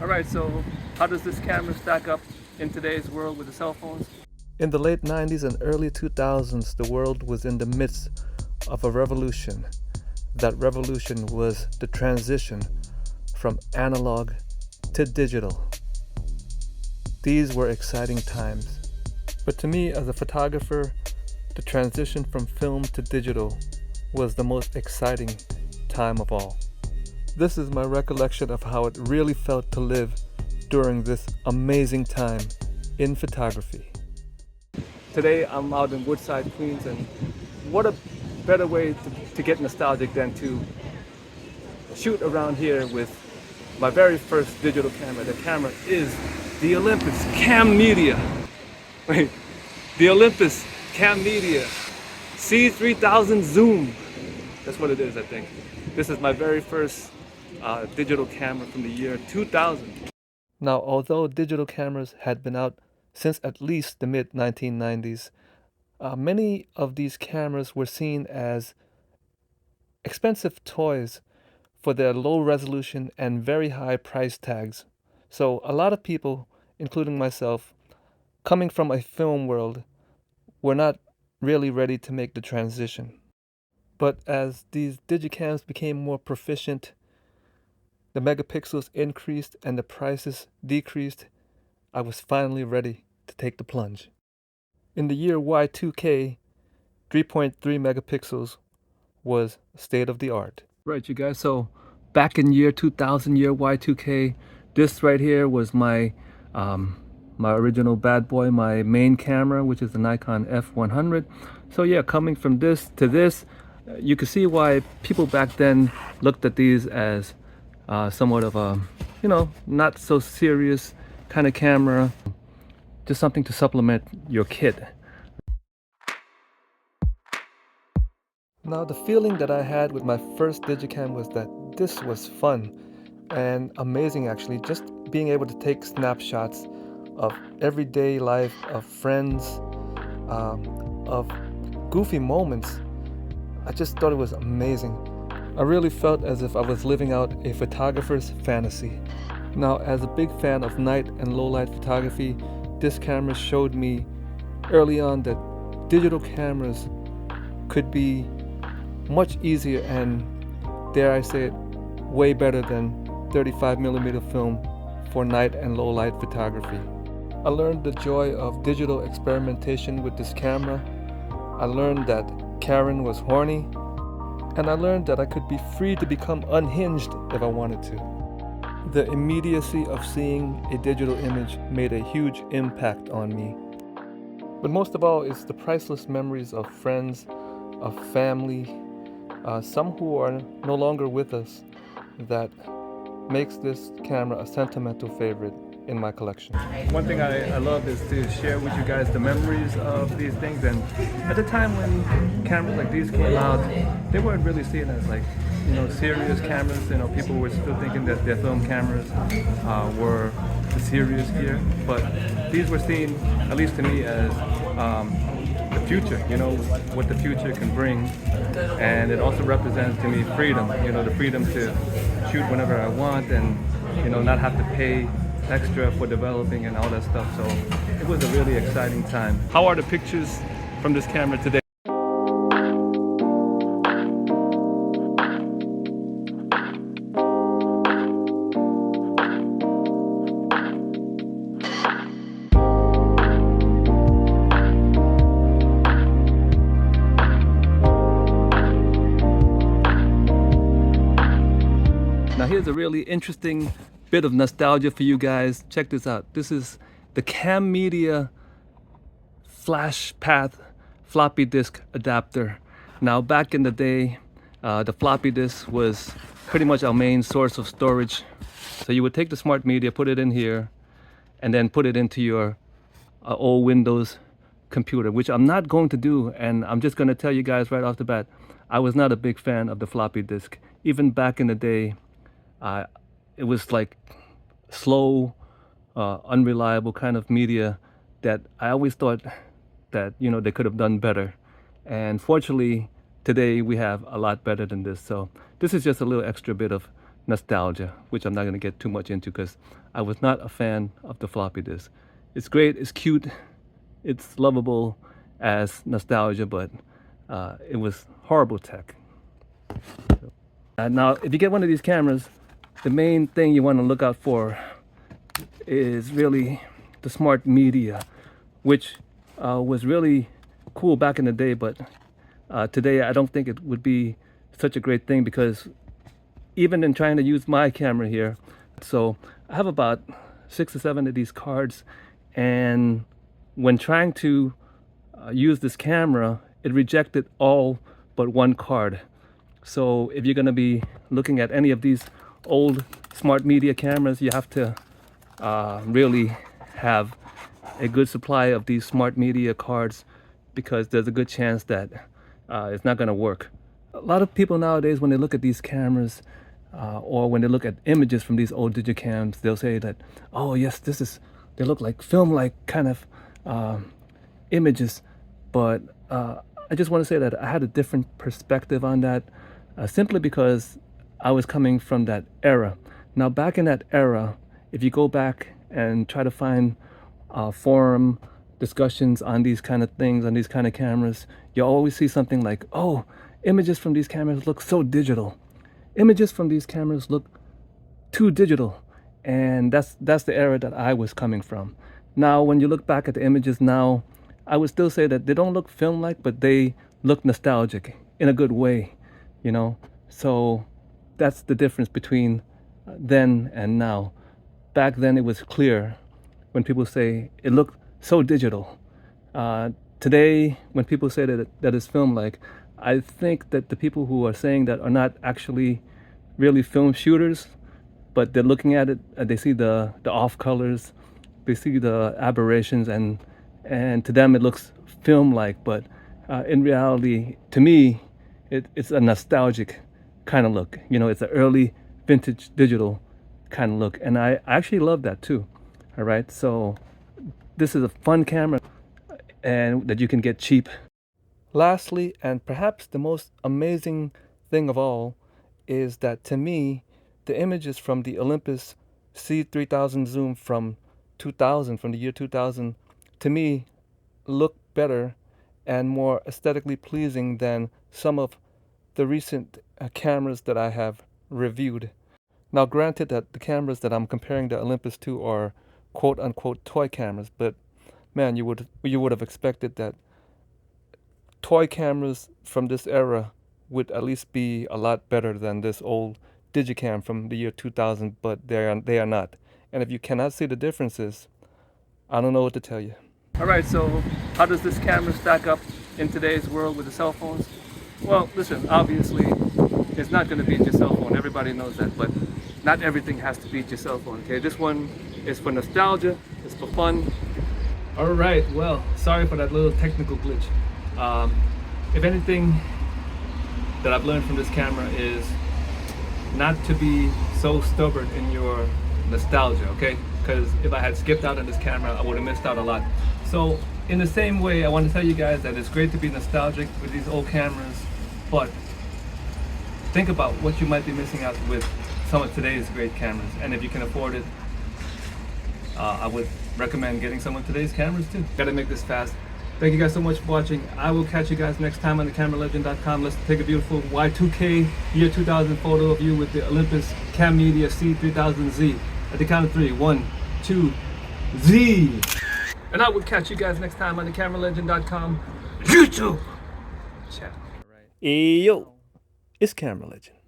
Alright, so how does this camera stack up in today's world with the cell phones? In the late 90s and early 2000s, the world was in the midst of a revolution. That revolution was the transition from analog to digital. These were exciting times. But to me, as a photographer, the transition from film to digital was the most exciting time of all. This is my recollection of how it really felt to live during this amazing time in photography. Today I'm out in Woodside, Queens, and what a better way to get nostalgic than to shoot around here with my very first digital camera. The camera is the Olympus Cam Media. Wait, the Olympus Cam Media C3000 Zoom. That's what it is, I think. This is my very first digital camera from the year 2000. Now, although digital cameras had been out since at least the mid 1990s, many of these cameras were seen as expensive toys for their low resolution and very high price tags. So, a lot of people, including myself, coming from a film world, were not really ready to make the transition. But as these digicams became more proficient, the megapixels increased and the prices decreased, I was finally ready to take the plunge. In the year Y2K, 3.3 megapixels was state of the art. Right, you guys. So back in year 2000, year Y2K, this right here was my my original bad boy, my main camera, which is the Nikon F100. So yeah, coming from this to this, you can see why people back then looked at these as somewhat of a, not so serious kind of camera, just something to supplement your kit. Now, the feeling that I had with my first Digicam was that this was fun and amazing, actually. Just being able to take snapshots of everyday life, of friends, of goofy moments. I just thought it was amazing. I really felt as if I was living out a photographer's fantasy. Now, as a big fan of night and low light photography, this camera showed me early on that digital cameras could be much easier and, dare I say it, way better than 35mm film for night and low light photography. I learned the joy of digital experimentation with this camera. I learned that Karen was horny, and I learned that I could be free to become unhinged if I wanted to. The immediacy of seeing a digital image made a huge impact on me. But most of all, it's the priceless memories of friends, of family, some who are no longer with us, that makes this camera a sentimental favorite in my collection. One thing I love is to share with you guys the memories of these things. And at the time when cameras like these came out, they weren't really seen as like, serious cameras. People were still thinking that their film cameras were the serious gear. But these were seen, at least to me, as the future, what the future can bring. And it also represents to me freedom, the freedom to shoot whenever I want and, not have to pay extra for developing and all that stuff. So it was a really exciting time. How are the pictures from this camera today? Now here's a really interesting bit of nostalgia for you guys. Check this out. This is the Cam Media Flash Path floppy disk adapter. Now back in the day, the floppy disk was pretty much our main source of storage. So you would take the smart media, put it in here, and then put it into your old Windows computer, which I'm not going to do. And I'm just going to tell you guys right off the bat, I was not a big fan of the floppy disk. Even back in the day, it was like slow, unreliable kind of media that I always thought that, they could have done better. And fortunately, today we have a lot better than this. So this is just a little extra bit of nostalgia, which I'm not going to get too much into because I was not a fan of the floppy disk. It's great, it's cute, it's lovable as nostalgia, but it was horrible tech. Now, if you get one of these cameras, the main thing you want to look out for is really the smart media, which was really cool back in the day, but today I don't think it would be such a great thing, because even in trying to use my camera here, so I have about 6 or 7 of these cards, and when trying to use this camera, it rejected all but one card. So if you're going to be looking at any of these old smart media cameras, you have to really have a good supply of these smart media cards, because there's a good chance that it's not going to work. A lot of people nowadays, when they look at these cameras or when they look at images from these old Digicams, they'll say that, oh yes, they look like film-like kind of images. But I just want to say that I had a different perspective on that, simply because I was coming from that era. Now, back in that era, if you go back and try to find forum discussions on these kind of things, on these kind of cameras, you always see something like, oh, images from these cameras look so digital. Images from these cameras look too digital. And that's the era that I was coming from. Now, when you look back at the images now, I would still say that they don't look film-like, but they look nostalgic in a good way, you know? So that's the difference between then and now. Back then it was clear when people say it looked so digital. Today, when people say that it's film-like, I think that the people who are saying that are not actually really film shooters, but they're looking at it, they see the off colors, they see the aberrations, and to them it looks film-like. But in reality, to me, it's a nostalgic kind of look. You know, it's an early vintage digital kind of look, and I actually love that too. All right, so this is a fun camera and that you can get cheap. Lastly, and perhaps the most amazing thing of all, is that to me, the images from the Olympus C3000 Zoom from the year 2000, to me look better and more aesthetically pleasing than some of the recent cameras that I have reviewed. Now, granted that the cameras that I'm comparing the Olympus to are quote-unquote toy cameras, but man, you would have expected that toy cameras from this era would at least be a lot better than this old Digicam from the year 2000, but they are not. And if you cannot see the differences, I don't know what to tell you. All right, so how does this camera stack up in today's world with the cell phones? Well, listen, obviously, it's not going to beat your cell phone. Everybody knows that, but not everything has to beat your cell phone, okay? This one is for nostalgia, it's for fun. All right, well, sorry for that little technical glitch. If anything that I've learned from this camera is not to be so stubborn in your nostalgia, okay? Because if I had skipped out on this camera, I would have missed out a lot. So in the same way, I want to tell you guys that it's great to be nostalgic with these old cameras, but think about what you might be missing out with some of today's great cameras. And if you can afford it, I would recommend getting some of today's cameras too. Gotta make this fast. Thank you guys so much for watching. I will catch you guys next time on theCameraLegend.com. Let's take a beautiful Y2K year 2000 photo of you with the Olympus Cam Media C3000Z. At the count of 3, 1, 2, Z! And I will catch you guys next time on theCameraLegend.com YouTube channel. Hey yo, it's Camera Legend.